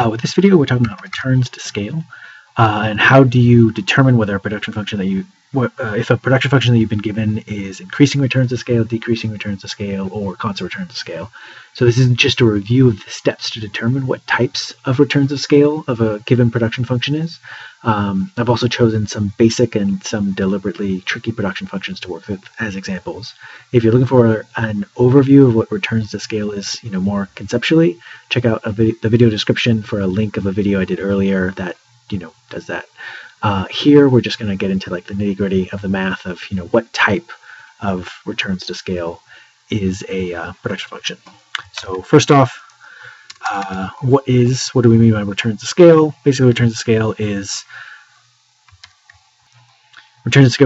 With this video, we're talking about returns to scale, and how do you determine whether a production function that if a production function that you've been given is increasing returns to scale, decreasing returns to scale, or constant returns to scale. So this isn't just a review of the steps to determine what types of returns to scale of a given production function is. I've also chosen some basic and some deliberately tricky production functions to work with as examples. If you're looking for an overview of what returns to scale is, more conceptually, check out the video description for a link of a video I did earlier that does that. Here we're just going to get into like the nitty-gritty of the math of what type of returns to scale is a production function. So first off, what do we mean by returns to scale? Basically, returns to scale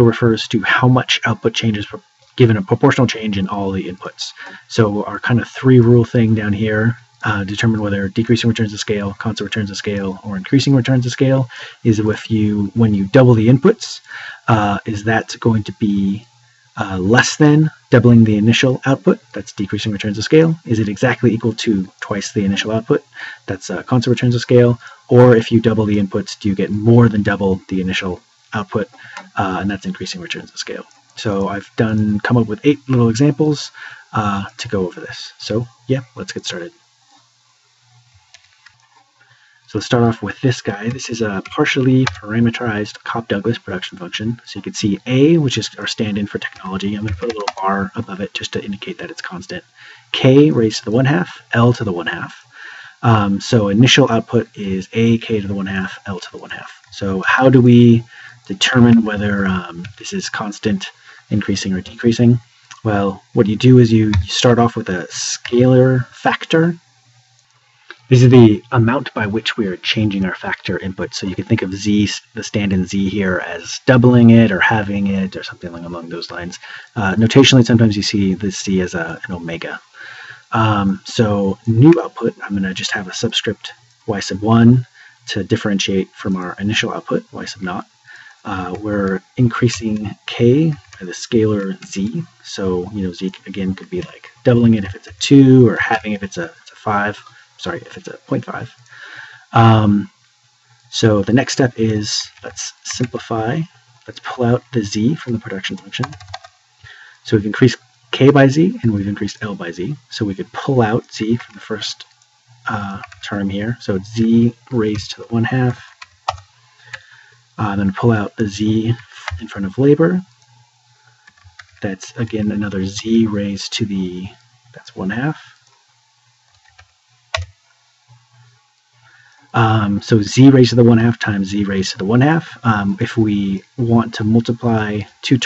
refers to how much output changes given a proportional change in all the inputs. So our kind of 3-rule thing down here, determine whether decreasing returns to scale, constant returns to scale, or increasing returns to scale is when you double the inputs, is that going to be less than doubling the initial output? That's decreasing returns to scale. Is it exactly equal to twice the initial output? That's constant returns to scale. Or if you double the inputs, do you get more than double the initial output? And that's increasing returns to scale. So I've come up with 8 little examples to go over this. So yeah, let's get started. So let's start off with this guy. This is a partially parameterized Cobb-Douglas production function. So you can see A, which is our stand-in for technology. I'm going to put a little bar above it just to indicate that it's constant. K raised to the 1/2, L to the 1/2. So initial output is A, K to the 1/2, L to the 1/2. So how do we determine whether this is constant, increasing, or decreasing? Well, what you do is you start off with a scalar factor. This is the amount by which we are changing our factor input. So you can think of Z, the stand-in Z here, as doubling it or halving it or something along those lines. Notationally, sometimes you see this Z as an omega. So new output, I'm going to just have a subscript y1 to differentiate from our initial output, y0. We're increasing K by the scalar Z. So, Z again could be like doubling it if it's a 2 or halving if it's a 5. Sorry, if it's a 0.5. So the next step is, let's simplify. Let's pull out the Z from the production function. So we've increased K by Z and we've increased L by Z. So we could pull out Z from the first term here. So it's Z raised to the 1/2. Then pull out the Z in front of labor. That's again another Z raised to that's 1/2. So Z raised to the 1/2 times Z raised to the 1/2. If we want to multiply two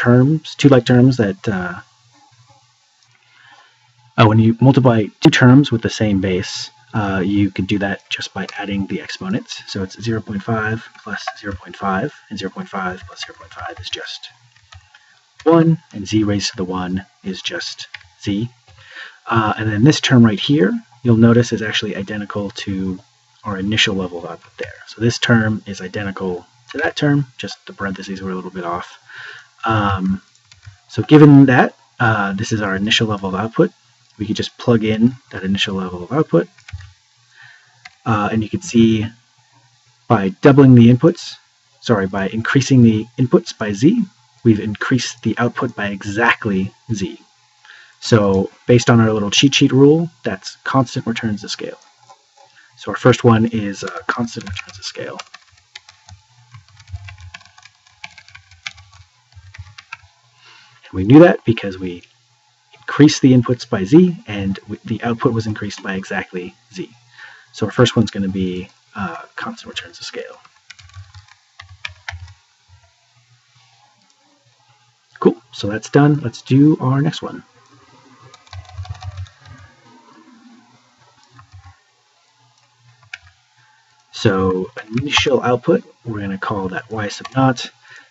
like terms that, when you multiply two terms with the same base, you can do that just by adding the exponents. So it's 0.5 plus 0.5, and 0.5 plus 0.5 is just 1, and Z raised to the 1 is just Z. And then this term right here, you'll notice is actually identical to our initial level of output there. So this term is identical to that term, just the parentheses were a little bit off. So given that this is our initial level of output, we could just plug in that initial level of output. And you can see by increasing the inputs by Z, we've increased the output by exactly Z. So based on our little cheat sheet rule, that's constant returns to scale. So our first one is constant returns to scale. And we knew that because we increased the inputs by Z and the output was increased by exactly Z. So our first one's going to be constant returns to scale. Cool, so that's done. Let's do our next one. So initial output, we're going to call that y0.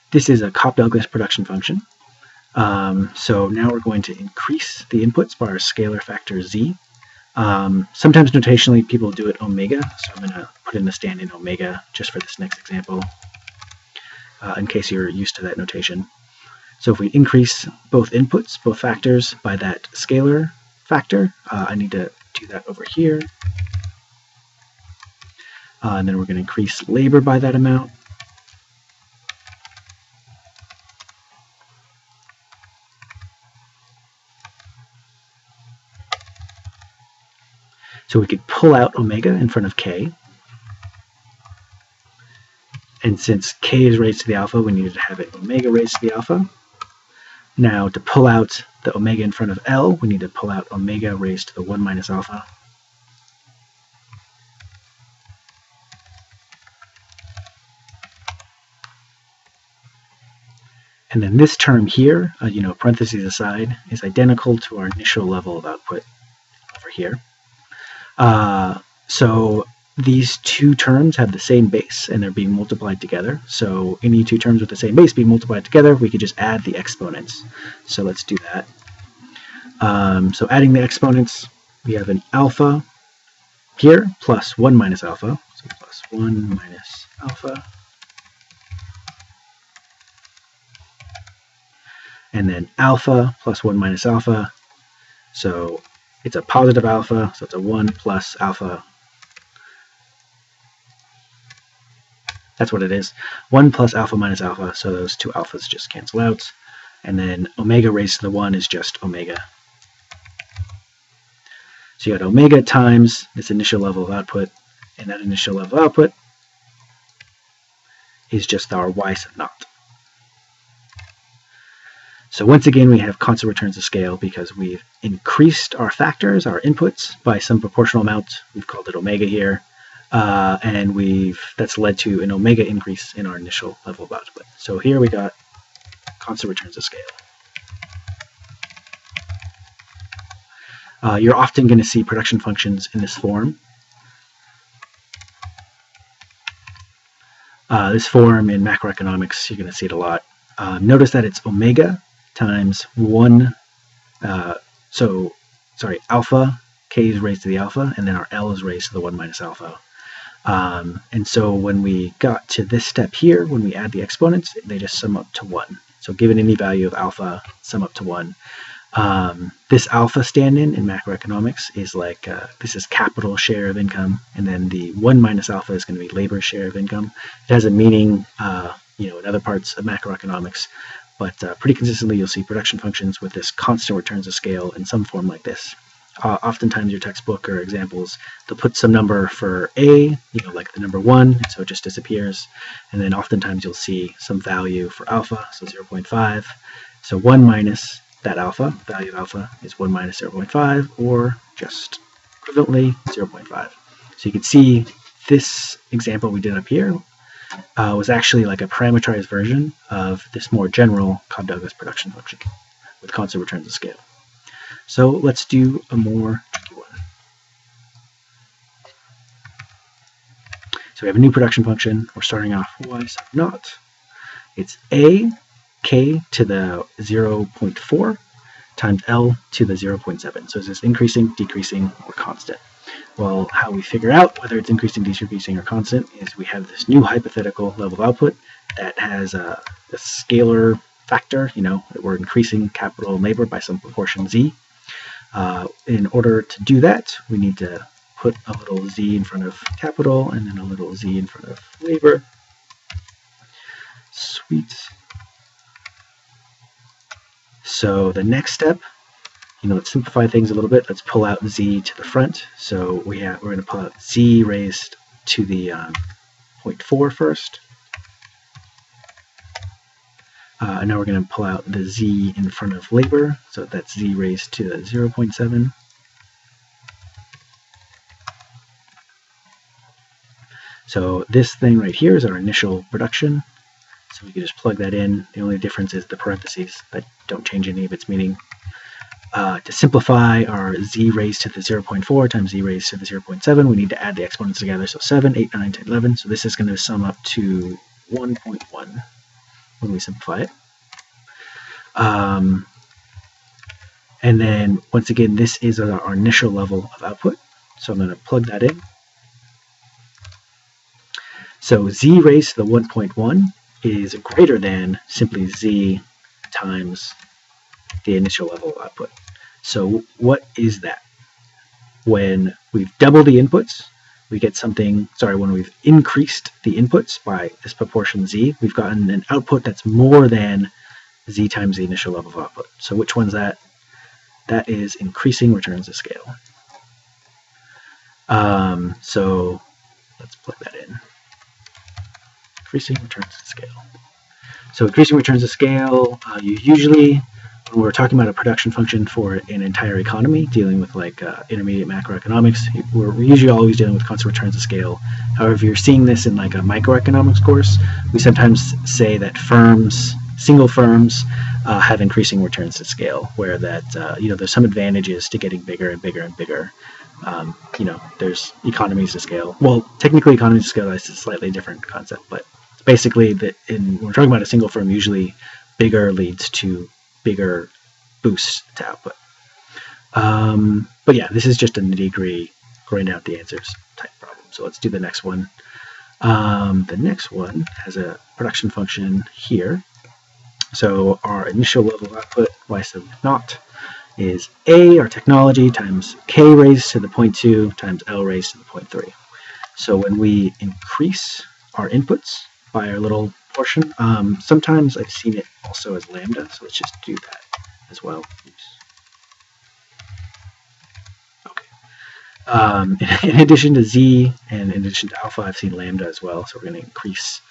This is a Cobb-Douglas production function. So now we're going to increase the inputs by our scalar factor Z. Sometimes notationally people do it omega, so I'm going to put in the stand-in omega just for this next example, in case you're used to that notation. So if we increase both inputs, both factors, by that scalar factor, I need to do that over here. And then we're going to increase labor by that amount. So we could pull out omega in front of k. And since k is raised to the alpha, we needed to have it omega raised to the alpha. Now to pull out the omega in front of L, we need to pull out omega raised to the 1 minus alpha. And then this term here, parentheses aside, is identical to our initial level of output over here. So these two terms have the same base, and they're being multiplied together. So any two terms with the same base being multiplied together, we could just add the exponents. So let's do that. So adding the exponents, we have an alpha here plus 1 minus alpha. So plus 1 minus alpha. And then alpha plus 1 minus alpha. So it's a positive alpha, so it's a 1 plus alpha. That's what it is. 1 plus alpha minus alpha, so those two alphas just cancel out. And then omega raised to the 1 is just omega. So you got omega times this initial level of output, and that initial level of output is just our y sub naught. So once again, we have constant returns to scale because we've increased our factors, our inputs, by some proportional amount. We've called it omega here. And that's led to an omega increase in our initial level of output. So here we got constant returns to scale. You're often going to see production functions in this form. This form in macroeconomics, you're going to see it a lot. Notice that it's omega times 1, alpha, k is raised to the alpha, and then our L is raised to the 1 minus alpha. And so when we got to this step here, when we add the exponents, they just sum up to 1. So given any value of alpha, sum up to 1. This alpha stand-in macroeconomics is like, this is capital share of income, and then the 1 minus alpha is going to be labor share of income. It has a meaning in other parts of macroeconomics, but pretty consistently you'll see production functions with this constant returns to scale in some form like this. Oftentimes your textbook or examples, they'll put some number for A, like the number 1, so it just disappears. And then oftentimes you'll see some value for alpha, so 0.5. So 1 minus that alpha, value of alpha, is 1 minus 0.5, or just equivalently 0.5. So you can see this example we did up here was actually like a parameterized version of this more general Cobb-Douglas production function with constant returns to scale. So let's do a more tricky one. So we have a new production function. We're starting off y sub naught. It's a k to the 0.4 times L to the 0.7. So is this increasing, decreasing, or constant? Well, how we figure out whether it's increasing, decreasing, or constant is we have this new hypothetical level of output that has a scalar factor. We're increasing capital and labor by some proportion z. In order to do that, we need to put a little z in front of capital and then a little z in front of labor. Sweet. So the next step, let's simplify things a little bit. Let's pull out z to the front. So we're going to pull out z raised to the 0.4 first. And now we're going to pull out the z in front of labor. So that's z raised to the 0.7. So this thing right here is our initial production. So we can just plug that in. The only difference is the parentheses that don't change any of its meaning. To simplify our z raised to the 0.4 times z raised to the 0.7, we need to add the exponents together. So 7, 8, 9, 10, 11. So this is going to sum up to 1.1 when we simplify it. And then, once again, this is our initial level of output. So I'm going to plug that in. So z raised to the 1.1 is greater than simply z times the initial level of output. So what is that? When we've doubled the inputs, we get something, sorry, when we've increased the inputs by this proportion z, we've gotten an output that's more than z times the initial level of output. So which one's that? That is increasing returns to scale. So let's plug that in. Increasing returns to scale. So increasing returns to scale, you usually, when we're talking about a production function for an entire economy, dealing with like intermediate macroeconomics, we're usually always dealing with constant returns to scale. However, if you're seeing this in like a microeconomics course, we sometimes say that firms, single firms, have increasing returns to scale, where that there's some advantages to getting bigger and bigger and bigger. There's economies to scale. Well, technically, economies to scale is a slightly different concept, but basically, when we're talking about a single firm, usually bigger leads to bigger boosts to output. But yeah, this is just a nitty-gritty, grind out the answers type problem. So let's do the next one. The next one has a production function here. So our initial level of output, y sub naught, is A, our technology, times k raised to the 0.2 times L raised to the 0.3. So when we increase our inputs by our little portion, sometimes I've seen it also as lambda, so let's just do that as well. Okay. In addition to z and in addition to alpha, I've seen lambda as well, so we're going to increase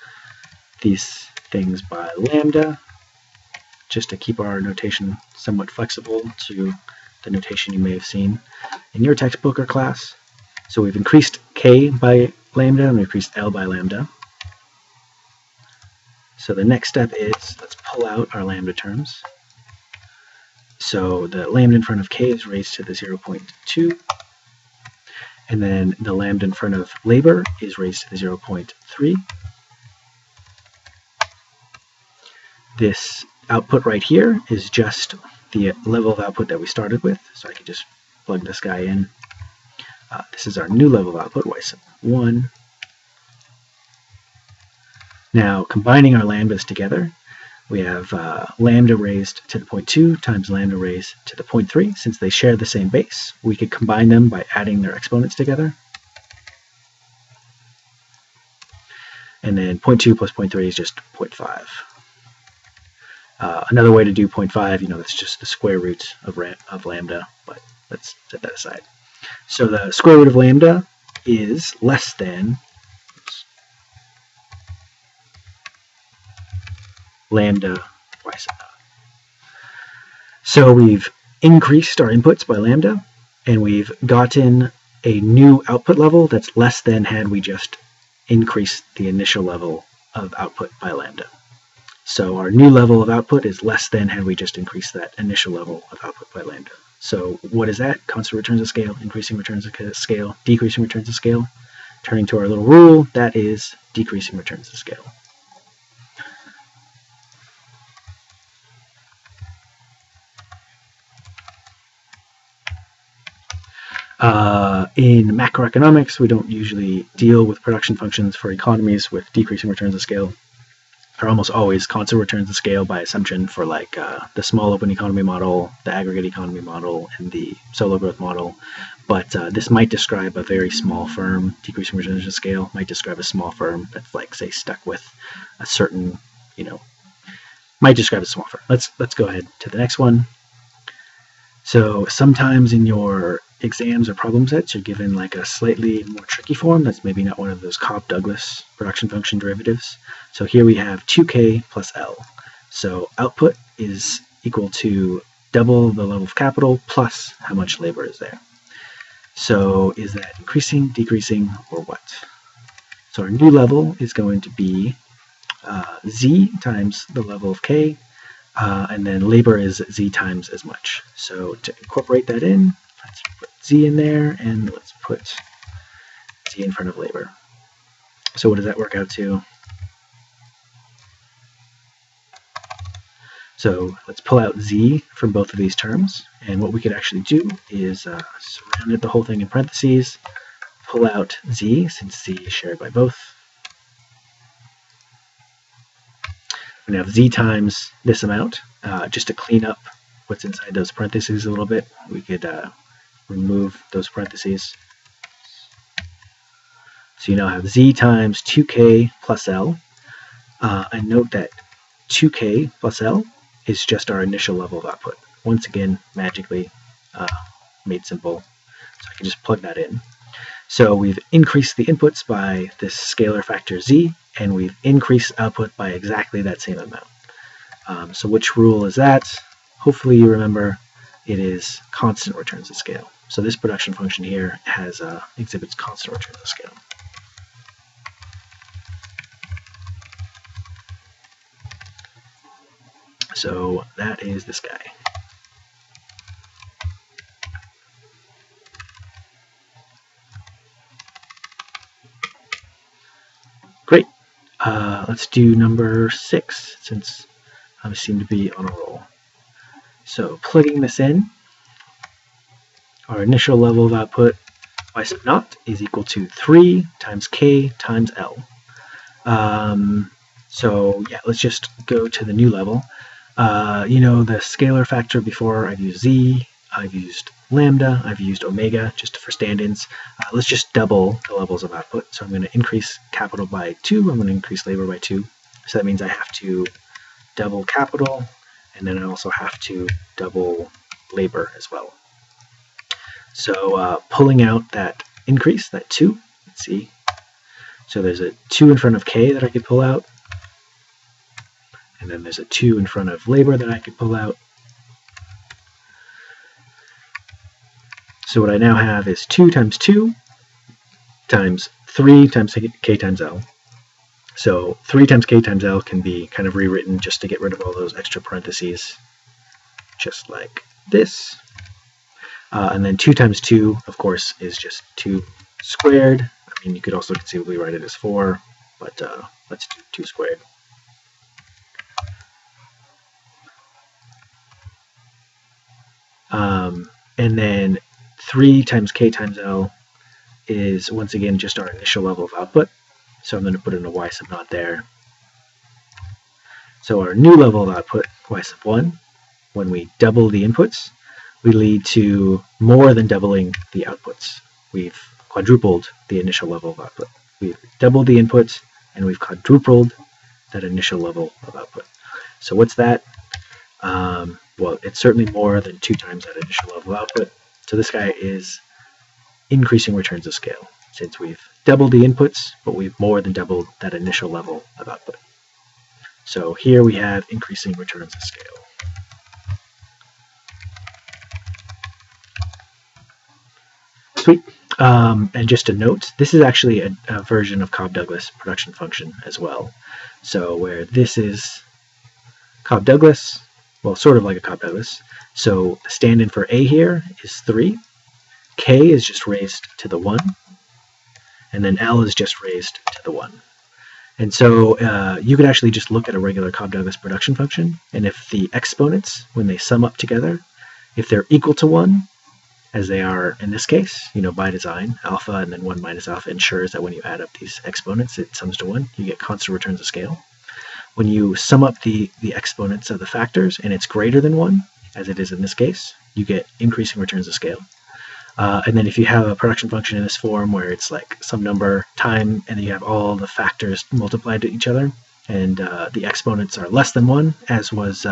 these things by lambda, just to keep our notation somewhat flexible to the notation you may have seen in your textbook or class. So we've increased k by lambda and we've increased L by lambda. So the next step is, let's pull out our lambda terms. So the lambda in front of k is raised to the 0.2, and then the lambda in front of labor is raised to the 0.3. This output right here is just the level of output that we started with, so I can just plug this guy in. This is our new level of output, y sub 1. Now, combining our lambdas together, we have lambda raised to the 0.2 times lambda raised to the 0.3. Since they share the same base, we could combine them by adding their exponents together. And then 0.2 plus 0.3 is just 0.5. Another way to do 0.5, that's just the square root of lambda, but let's set that aside. So the square root of lambda is less than lambda y sub naught. So we've increased our inputs by lambda, and we've gotten a new output level that's less than had we just increased the initial level of output by lambda. So our new level of output is less than had we just increased that initial level of output by lambda. So what is that? Constant returns to scale, increasing returns to scale, decreasing returns to scale. Turning to our little rule, that is decreasing returns to scale. In macroeconomics, we don't usually deal with production functions for economies with decreasing returns to scale. Are almost always constant returns to scale by assumption for like the small open economy model, the aggregate economy model, and the solo growth model. But this might describe a very small firm. Decreasing returns to scale might describe a small firm that's like, say, stuck with a certain, might describe a small firm. Let's go ahead to the next one. So sometimes in your exams or problem sets, you're given like a slightly more tricky form that's maybe not one of those Cobb-Douglas production function derivatives. So here we have 2k plus L. So output is equal to double the level of capital plus how much labor is there. So is that increasing, decreasing, or what? So our new level is going to be z times the level of k, and then labor is z times as much. So to incorporate that in, let's put z in there, and let's put z in front of labor. So what does that work out to? So let's pull out z from both of these terms, and what we could actually do is surround the whole thing in parentheses, pull out z, since z is shared by both. We have z times this amount. Just to clean up what's inside those parentheses a little bit, we could remove those parentheses. So you now have z times 2k plus L. And note that 2k plus L is just our initial level of output. Once again, magically made simple. So I can just plug that in. So we've increased the inputs by this scalar factor z, and we've increased output by exactly that same amount. So which rule is that? Hopefully you remember it is constant returns to scale. So this production function here has exhibits constant returns to scale. So that is this guy. Great. Let's do number 6, since I seem to be on a roll. So plugging this in, our initial level of output, y sub naught, is equal to 3 times k times L. So yeah, let's just go to the new level. You know, the scalar factor before, I've used z, I've used lambda, I've used omega just for stand-ins. Let's just double the levels of output. So I'm going to increase capital by 2, I'm going to increase labor by 2. So that means I have to double capital, and then I also have to double labor as well. So pulling out that increase, that 2, let's see. So there's a 2 in front of k that I could pull out, and then there's a 2 in front of labor that I could pull out. So what I now have is 2 times 2 times 3 times k times L. So 3 times k times L can be kind of rewritten just to get rid of all those extra parentheses, just like this. And then 2 times 2, of course, is just 2 squared. I mean, you could also conceivably write it as 4, but let's do 2 squared. And then 3 times k times L is, once again, just our initial level of output. So I'm going to put in a y sub naught there. So our new level of output, y sub 1, when we double the inputs, we lead to more than doubling the outputs. We've quadrupled the initial level of output. We've doubled the inputs, and we've quadrupled that initial level of output. So what's that? Well, it's certainly more than 2 times that initial level of output. So this guy is increasing returns of scale, since we've doubled the inputs, but we've more than doubled that initial level of output. So here we have increasing returns of scale. Sweet. And just a note, this is actually a version of Cobb-Douglas production function as well. So where this is Cobb-Douglas, well, sort of like a Cobb-Douglas. So the stand-in for A here is 3. K is just raised to the 1. And then L is just raised to the 1. And so you could actually just look at a regular Cobb-Douglas production function, and if the exponents, when they sum up together, if they're equal to 1, as they are in this case, you know, by design, alpha and then 1 minus alpha ensures that when you add up these exponents, it sums to 1. You get constant returns of scale. When you sum up the exponents of the factors and it's greater than 1, as it is in this case, you get increasing returns of scale. And then if you have a production function in this form where it's like some number time and then you have all the factors multiplied to each other and the exponents are less than 1, as was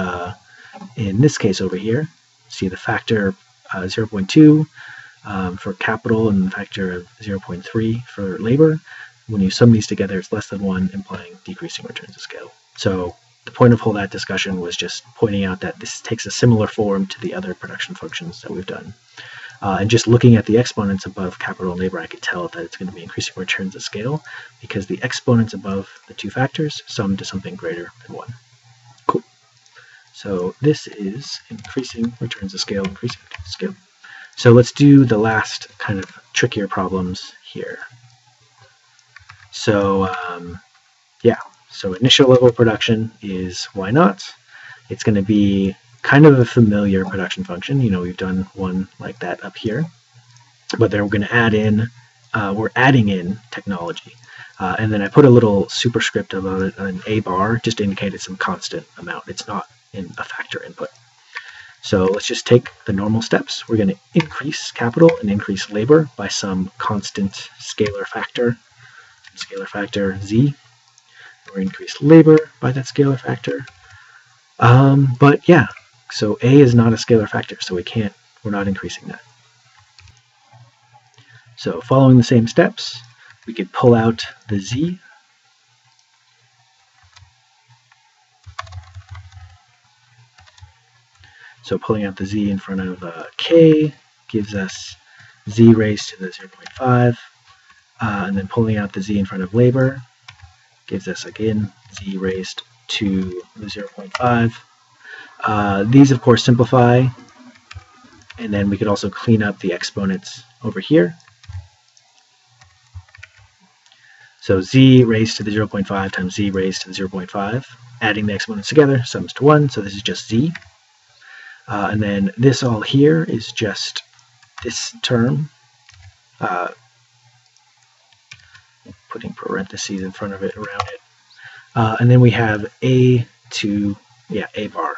in this case over here, see the factor 0.2 for capital and the factor of 0.3 for labor. When you sum these together, it's less than 1, implying decreasing returns of scale. So the point of all that discussion was just pointing out that this takes a similar form to the other production functions that we've done. And just looking at the exponents above capital and labor, I could tell that it's going to be increasing returns of scale because the exponents above the two factors sum to something greater than 1. Cool. So this is increasing returns of scale, increasing returns of scale. So let's do the last kind of trickier problems here. So yeah, so initial level production is why not? It's going to be kind of a familiar production function. You know, we've done one like that up here, but then we're going to add in, we're adding in technology. And then I put a little superscript about it, an A bar, just to indicate it's some constant amount. It's not in a factor input. So let's just take the normal steps. We're going to increase capital and increase labor by some constant scalar factor. the scalar factor z. Or increase labor by that scalar factor. But yeah, so A is not a scalar factor, so we're not increasing that. So following the same steps, we could pull out the z. So pulling out the z in front of k gives us z raised to the 0.5, and then pulling out the z in front of labor gives us, again, z raised to the 0.5. These, of course, simplify, and then we could also clean up the exponents over here. So z raised to the 0.5 times z raised to the 0.5, adding the exponents together sums to 1, so this is just z. And then this all here is just this term, putting parentheses in front of it, around it. And then we have a bar.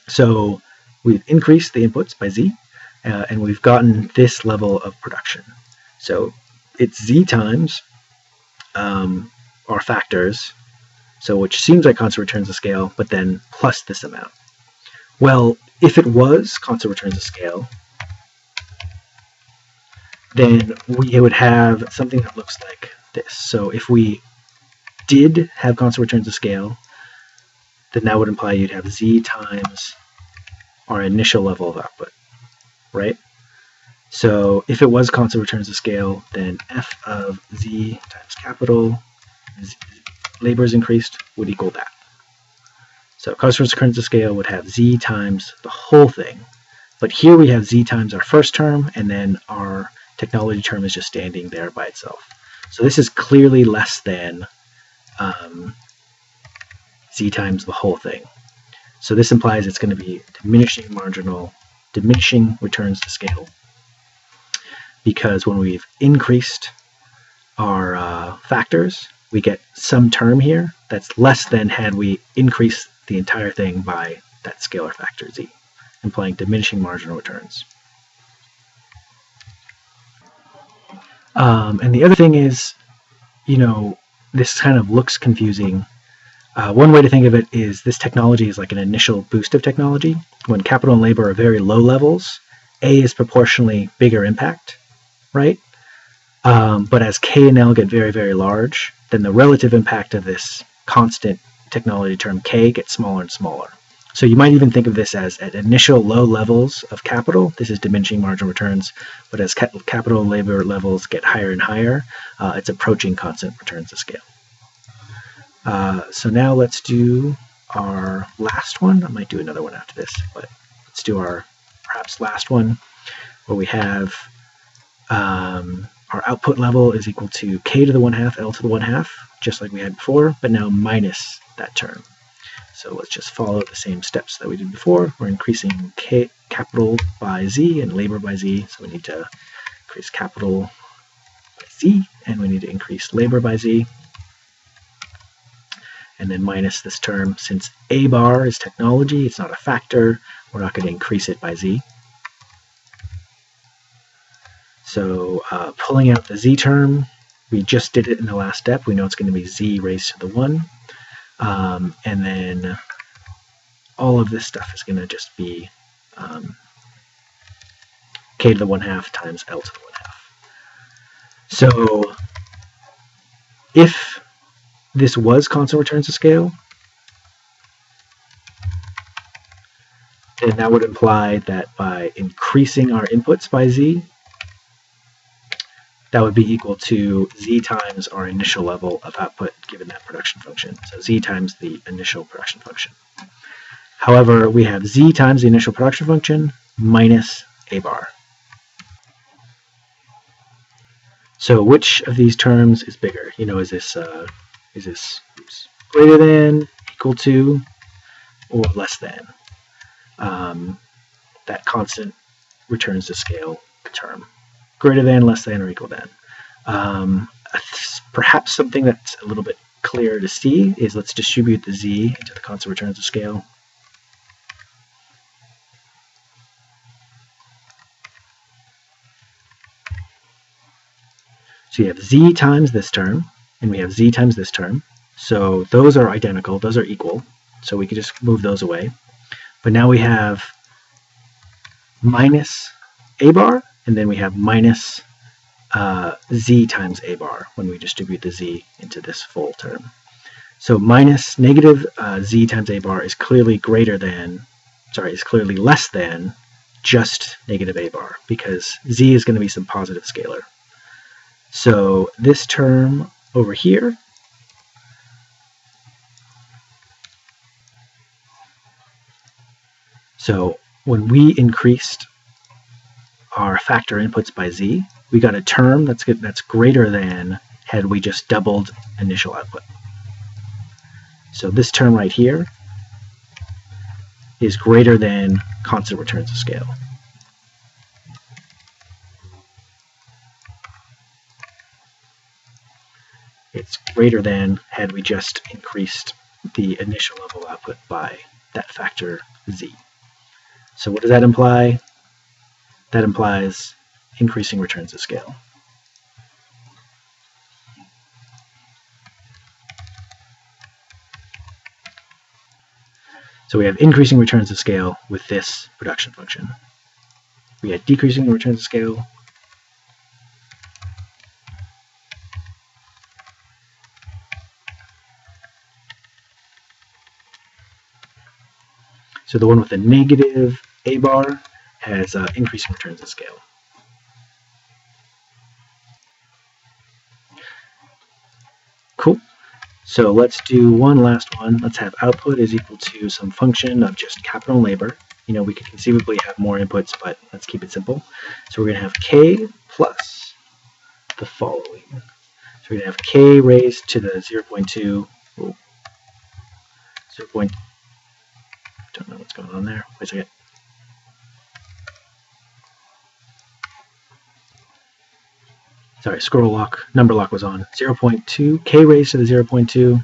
So we've increased the inputs by z, and we've gotten this level of production. So it's z times our factors, so which seems like constant returns of scale, but then plus this amount. Well, if it was constant returns of scale, then we would have something that looks like this. So if we did have constant returns of scale, then that would imply you'd have z times our initial level of output, right? So if it was constant returns of scale, then f of z times capital labor is increased would equal that. So constant returns of scale would have z times the whole thing. But here we have z times our first term, and then our technology term is just standing there by itself. So this is clearly less than z times the whole thing. So this implies it's going to be diminishing returns to scale, because when we've increased our factors, we get some term here that's less than had we increased the entire thing by that scalar factor z, implying diminishing marginal returns. And the other thing is, this kind of looks confusing. One way to think of it is this technology is like an initial boost of technology. When capital and labor are very low levels, A is proportionally bigger impact, right? But as K and L get very, very large, then the relative impact of this constant technology term K gets smaller and smaller. So you might even think of this as at initial low levels of capital, this is diminishing marginal returns, but as capital and labor levels get higher and higher, it's approaching constant returns to scale. So now let's do our last one. I might do another one after this, but let's do our perhaps last one, where we have our output level is equal to k to the 1/2, L to the 1/2, just like we had before, but now minus that term. So let's just follow the same steps that we did before. We're increasing capital by z and labor by z, so we need to increase capital by z, and we need to increase labor by z. And then minus this term. Since A bar is technology, it's not a factor, we're not going to increase it by z. So pulling out the z term, we just did it in the last step. We know it's going to be z raised to the 1. And then all of this stuff is going to just be k to the 1/2 times L to the 1/2. So if this was constant returns to scale, then that would imply that by increasing our inputs by z, that would be equal to z times our initial level of output given that production function. So z times the initial production function. However, we have z times the initial production function minus A bar. So which of these terms is bigger? Is this greater than, equal to, or less than that constant returns to scale term? Greater than, less than, or equal than. Perhaps something that's a little bit clearer to see is let's distribute the z into the constant returns to scale. So you have z times this term, and we have z times this term. So those are identical, those are equal. So we can just move those away. But now we have minus a bar, and then we have minus z times a bar when we distribute the z into this full term. So minus negative z times a bar is clearly less than just negative a bar, because z is going to be some positive scalar. So this term over here So when we increased our factor inputs by z, we got a term that's greater than had we just doubled initial output. So this term right here is greater than constant returns of scale. It's greater than had we just increased the initial level output by that factor z. So what does that imply? That implies increasing returns of scale. So we have increasing returns of scale with this production function. We had decreasing returns of scale. So the one with the negative a bar has increasing returns of scale. Cool. So let's do one last one. Let's have output is equal to some function of just capital labor. You know, we could conceivably have more inputs, but let's keep it simple. So we're going to have k plus the following. So we're going to have k raised to the 0.2. Don't know what's going on there. Wait a second. Sorry, scroll lock, number lock was on. 0.2, k raised to the 0.2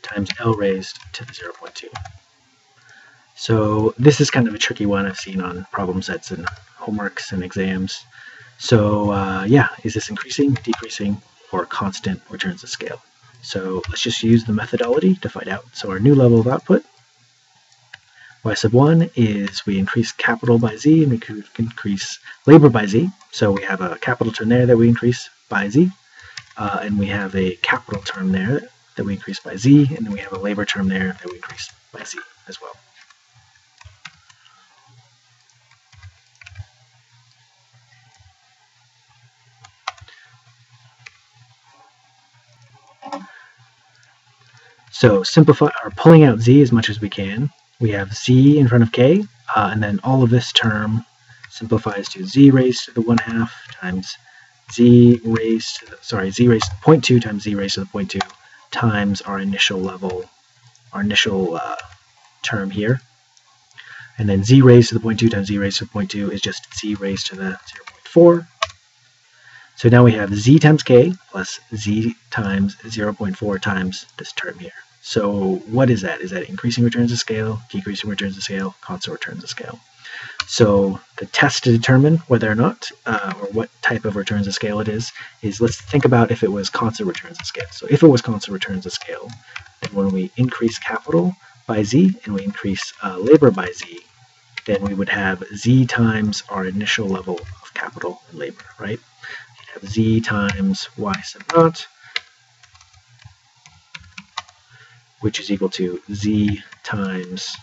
times L raised to the 0.2. So this is kind of a tricky one I've seen on problem sets and homeworks and exams. So yeah, is this increasing, decreasing, or constant returns of scale? So let's just use the methodology to find out. So our new level of output, y sub 1, is we increase capital by z, and we could increase labor by z. So we have a capital term there that we increase by z, and we have a capital term there that we increase by z, and then we have a labor term there that we increase by z as well. So simplify, or pulling out z as much as we can. We have z in front of k, and then all of this term simplifies to z raised to the 1/2 times z raised to the, z raised to the 0.2 times z raised to the 0.2 times our initial level, our initial term here. And then z raised to the 0.2 times z raised to the 0.2 is just z raised to the 0.4. So now we have z times k plus z times 0.4 times this term here. So what is that? Is that increasing returns of scale, decreasing returns of scale, constant returns of scale? So the test to determine whether or not, or what type of returns of scale it is let's think about if it was constant returns of scale. So if it was constant returns of scale, then when we increase capital by z and we increase labor by z, then we would have z times our initial level of capital and labor, right? You'd have z times y sub naught, which is equal to z times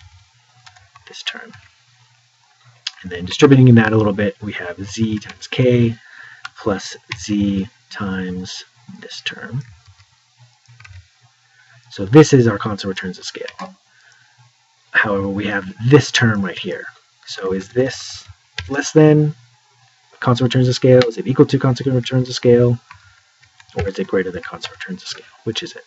this term. And then distributing that a little bit, we have z times k plus z times this term. So this is our constant returns of scale. However, we have this term right here. So is this less than constant returns of scale? Is it equal to constant returns of scale? Or is it greater than constant returns of scale? Which is it?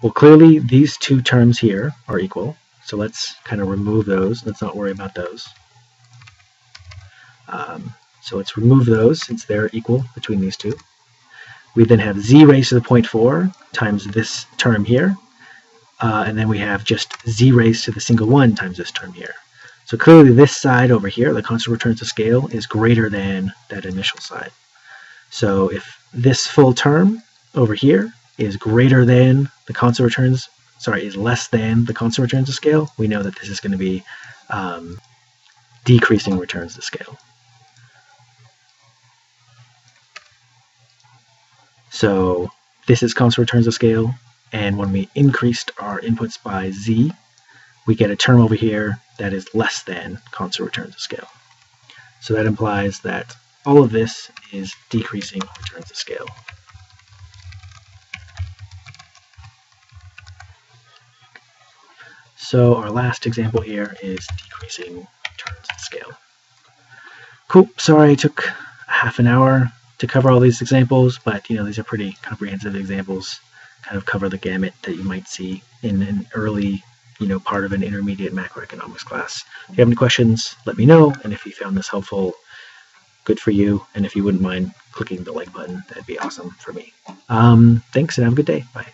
Well, clearly these two terms here are equal. So let's kind of remove those. Let's not worry about those. So let's remove those since they're equal between these two. We then have z raised to the 0.4 times this term here. And then we have just z raised to the single 1 times this term here. So clearly this side over here, the constant returns to scale, is greater than that initial side. So if this full term over here is greater than the constant returns, is less than the constant returns to scale, we know that this is going to be decreasing returns to scale. So this is constant returns to scale, and when we increased our inputs by z, we get a term over here that is less than constant returns to scale. So that implies that all of this is decreasing returns to scale. So our last example here is decreasing returns to scale. Cool. Sorry I took half an hour to cover all these examples, but these are pretty comprehensive examples, kind of cover the gamut that you might see in an early part of an intermediate macroeconomics class. If you have any questions, let me know, and if you found this helpful, good for you, and if you wouldn't mind clicking the like button, that'd be awesome for me. Thanks, and have a good day. Bye.